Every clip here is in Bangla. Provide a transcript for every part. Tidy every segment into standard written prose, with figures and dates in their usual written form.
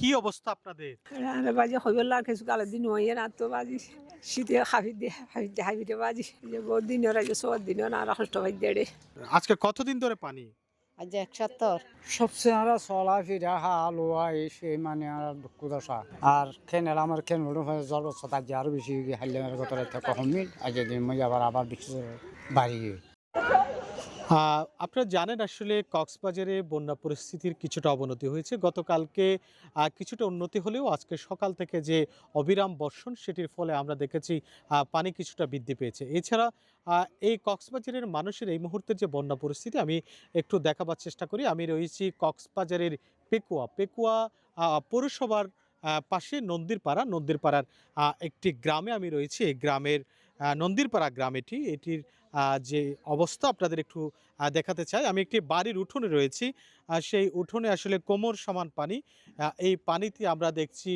কি অবস্থা আপনাদের? রান্না বাজি হইবলা কিছু কালের দিন হইয়ে না তো বাজি শীতে হাফি দিয়ে বাজি যে বহুত দিন ওরা যে সবার দিন না আর কষ্ট ভাই দেড়ে আজকে কতদিন ধরে পানি? আজ ৭১ সবচেয়ে আমরা চলাফেরা হালুয়া এই সেই মানে আর দুঃখ দশা আর খেনেল আমার খেন জল তার যে আরো বেশি হাইলে কত কমিল আজ দিন মই আবার আবার বেশি বাড়ি গিয়ে আপনারা জানেন আসলে কক্সবাজারে বন্যা পরিস্থিতির কিছুটা অবনতি হয়েছে। গতকালকে কিছুটা উন্নতি হলেও আজকে সকাল থেকে যে অবিরাম বর্ষণ সেটির ফলে আমরা দেখেছি পানি কিছুটা বৃদ্ধি পেয়েছে। এছাড়া এই কক্সবাজারের মানুষের এই মুহূর্তের যে বন্যা পরিস্থিতি আমি একটু দেখাবার চেষ্টা করি। আমি রয়েছি কক্সবাজারের পেকুয়া পৌরসভার পাশে নন্দীরপাড়ার একটি গ্রামে আমি রয়েছি। এই গ্রামের নন্দীরপাড়া গ্রাম এটির যে অবস্থা আপনাদের একটু দেখাতে চাই। আমি একটি বাড়ির উঠোনে রয়েছি। সেই উঠোনে আসলে কোমর সমান পানি। এই পানিতে আমরা দেখছি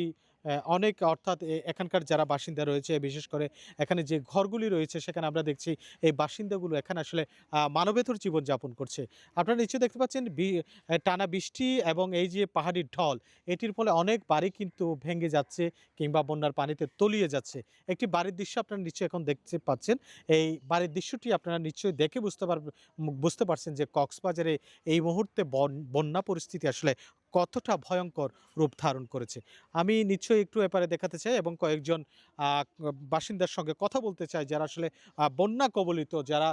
অনেক অর্থাৎ এখানকার যারা বাসিন্দা রয়েছে বিশেষ করে এখানে যে ঘরগুলি রয়েছে সেখানে আমরা দেখছি এই বাসিন্দাগুলো এখানে আসলে মানবেতর জীবনযাপন করছে। আপনারা নিশ্চয়ই দেখতে পাচ্ছেন টানা বৃষ্টি এবং এই যে পাহাড়ি ঢল এটির ফলে অনেক বাড়ি কিন্তু ভেঙে যাচ্ছে কিংবা বন্যার পানিতে তলিয়ে যাচ্ছে। একটি বাড়ির দৃশ্য আপনারা নিশ্চয়ই এখন দেখতে পাচ্ছেন। এই বাড়ির দৃশ্যটি আপনারা নিশ্চয়ই দেখে বুঝতে পারছেন যে কক্সবাজারে এই মুহূর্তে বন্যা পরিস্থিতি আসলে কতটা ভয়ঙ্কর রূপ ধারণ করেছে। আমি নিশ্চয়ই একটু এপারে দেখাতে চাই এবং কয়েকজন বাসিন্দার সঙ্গে কথা বলতে চাই যারা আসলে বন্যা কবলিত যারা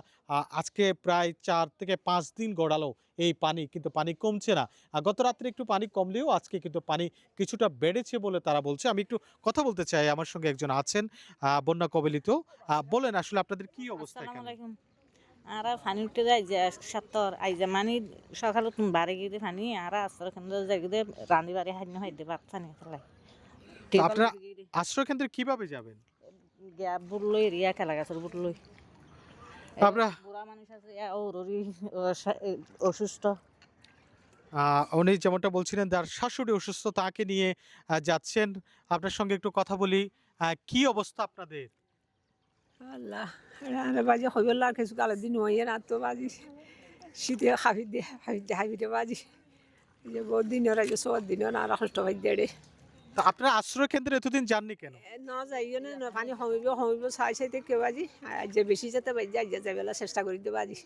আজকে প্রায় ৪ থেকে ৫ দিন গড়ালো এই পানি কিন্তু পানি কমছে না। গত রাত্রে একটু পানি কমলেও আজকে কিন্তু পানি কিছুটা বেড়েছে বলে তারা বলছে। আমি একটু কথা বলতে চাই, আমার সঙ্গে একজন আছেন বন্যা কবলিত। বলেন আসলে আপনাদের কি অবস্থা আসসালামু এখানে? আলাইকুম আর পানি উঠতে যাই যে ৭১ আইজা মানে সকালে তুমি বাড়ি গিয়ে পানি আর আসর কেন্দ্র যাই গিয়ে রান্ধি বাড়ি হাইন হইতে পার পানি খেলাই তো টেবল আপনারা আশ্রয় কেন্দ্রে কিভাবে যাবেন? গিয়া বুড়লই রিয়া খেলা গেছে বুড়লই আমরা বুড়া মানুষ আছে ওরই অসুস্থ উনি যেমনটা বলছিলেন তার শাশুড়ি অসুস্থ তাকে নিয়ে যাচ্ছেন। আপনার সঙ্গে একটু কথা বলি। কি অবস্থা আপনাদের? আল্লাহ রান্না বাজি হইবলা কিছু কালের দিন হইয়ে না তো বাজি শীতে হাফি দিয়ে বাজি যে বহুত দিন ওরা যে সবার দিন না আর কষ্ট ভাই দেড়ে তো আপনারা আশ্রয় কেন্দ্রে এতদিন যাননি কেন? ন যাইও না পানি কমিব চাই চাইতে কেউ বাজি আর যে বেশি যেতে বাজি যাই যাবেলা চেষ্টা করি দিয়ে বাজি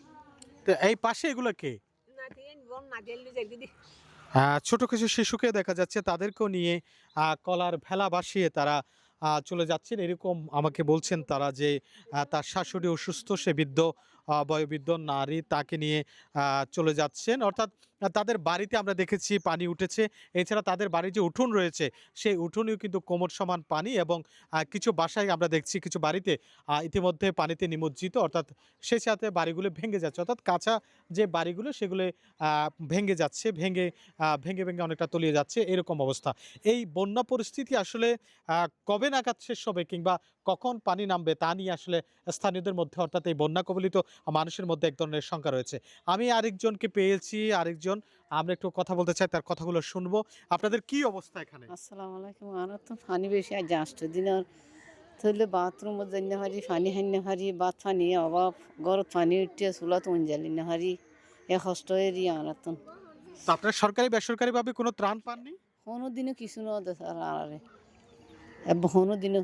তো এই পাশে এগুলো কে? না দিয়ে বল না দিয়ে যাই দিদি ছোট কিছু শিশুকে দেখা যাচ্ছে তাদেরকেও নিয়ে কলার ভেলা ভাসিয়ে তারা চলে যাচ্ছেন এরকম আমাকে বলছেন তারা যে তার শাশুড়ি অসুস্থ সে বয়োবৃদ্ধ নারী তাকে নিয়ে চলে যাচ্ছেন অর্থাৎ তাদের বাড়িতে আমরা দেখেছি পানি উঠেছে। এছাড়া তাদের বাড়ির যে উঠোন রয়েছে সেই উঠোনেও কিন্তু কোমর সমান পানি এবং কিছু বাসায় আমরা দেখছি কিছু বাড়িতে ইতিমধ্যে পানিতে নিমজ্জিত অর্থাৎ সেই সাথে বাড়িগুলো ভেঙে যাচ্ছে অর্থাৎ কাঁচা যে বাড়িগুলো সেগুলো ভেঙে যাচ্ছে ভেঙে অনেকটা তলিয়ে যাচ্ছে এরকম অবস্থা। এই বন্যা পরিস্থিতি আসলে কবে নাগাদ শেষ হবে কিংবা কখন পানি নামবে তা নিয়ে আসলে স্থানীয়দের মধ্যে অর্থাৎ এই বন্যা কবলিত মানুষের মধ্যে এক ধরনের শঙ্কা রয়েছে। আমি আরেকজনকে পেয়েছি, আমরা একটু কথা বলতে চাই, তার কথাগুলো শুনবো। আপনাদের কি অবস্থা এখানে? আসসালামু আলাইকুম আর তো পানি বেশি আজ ৮ দিনের থইলে বাথরুমত যাই না পারি পানি খাই না পারি বাত পানি অভাব ঘরত পানি উঠিয়া চুলা তো জ্বালি না পারি এ কষ্ট এরি আর তো তো আপনারা সরকারি বেসরকারিভাবে কোনো ত্রাণ পাননি? কোনো দিনও কিছু না দে স্যার আরে কোনো দিনও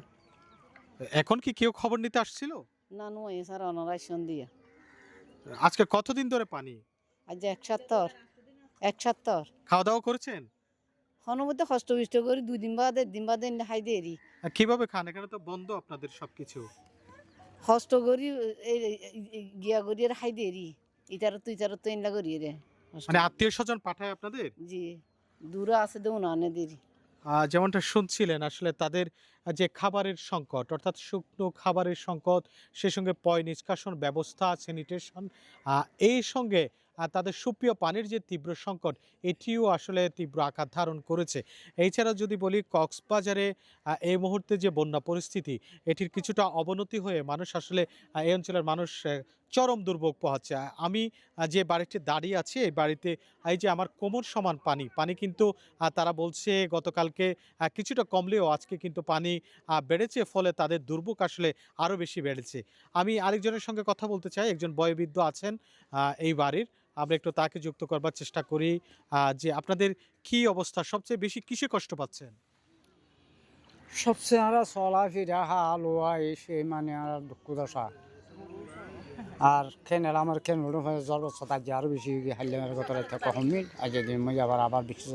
এখন কি কেউ খবর নিতে আসছিল? না নয় স্যার অনারাইশন দিয়া আজকে কতদিন ধরে পানি? আজ ১ সপ্তাহ খাওয়া দাওয়া করেছেন? মধ্যে কষ্ট বিষ্ট করি ২ দিন বাদে দিন বাদে খাই দেরি কিভাবে খান? এখানে তো বন্ধ আপনাদের সবকিছু। কষ্ট করি গিয়া করি আর খাই দেরি ইতার তো এনলা করি রে মানে আত্মীয় স্বজন পাঠায় আপনাদের? জি দূরে আছে দেও না আনে দেরি যেমনটা শুনছিলেন আসলে তাদের যে খাবারের সংকট অর্থাৎ শুকনো খাবারের সংকট, সেই সঙ্গে পয় নিষ্কাশন ব্যবস্থা, স্যানিটেশন, এই সঙ্গে তাদের সুপেয় পানির যে তীব্র সংকট এটিও আসলে তীব্র আকার ধারণ করেছে। এছাড়া যদি বলি কক্সবাজারে এই মুহূর্তে যে বন্যা পরিস্থিতি এটির কিছুটা অবনতি হয়ে মানুষ আসলে এই অঞ্চলের মানুষ চরম দুর্ভোগ পোহাচ্ছে। আমি যে বাড়িতে দাঁড়িয়ে আছি এই বাড়িতে এই যে আমার কোমর সমান পানি, পানি কিন্তু তারা বলছে গতকালকে কিছুটা কমলেও আজকে কিন্তু পানি বেড়েছে, ফলে তাদের দুর্ভোগ আসলে আরো বেশি বেড়েছে। আমি আরেকজনের সঙ্গে কথা বলতে চাই, একজন বয়োবৃদ্ধ আছেন এই বাড়ির। আমরা একটু তাকে যুক্ত করবার চেষ্টা করি। যে আপনাদের কি অবস্থা? সবচেয়ে বেশি কিসে কষ্ট পাচ্ছেন? সবচেয়ে আমরা চলাফেরা হাল লোয়া এই সেই মানে আর দুঃখ দশা আর খেনেল আমার খেনুর জ্বর তার যে আরো বেশি হাইলে কত কমিল আজ দিন মই আবার বেশি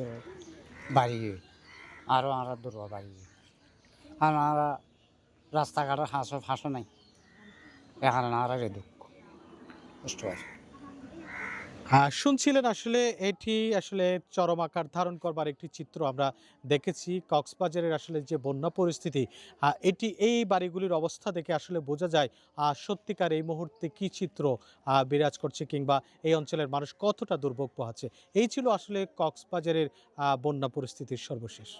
বাড়ি গিয়ে আরো আমরা দুর্বা বাড়ি গিয়ে আর আমরা রাস্তাঘাটের হাঁসও নাই এখানে আর দুঃখ কষ্ট আছে। শুনছিলেন আসলে এটি আসলে চরম আকার ধারণ করবার একটি চিত্র আমরা দেখেছি। কক্সবাজারের আসলে যে বন্যা পরিস্থিতি, এটি এই বাড়িগুলির অবস্থা দেখে আসলে বোঝা যায় সত্যিকার এই মুহূর্তে কি চিত্র বিরাজ করছে, কিংবা এই অঞ্চলের মানুষ কতটা দুর্ভোগ পোহাচ্ছে। এই ছিল আসলে কক্সবাজারের বন্যা পরিস্থিতির সর্বশেষ।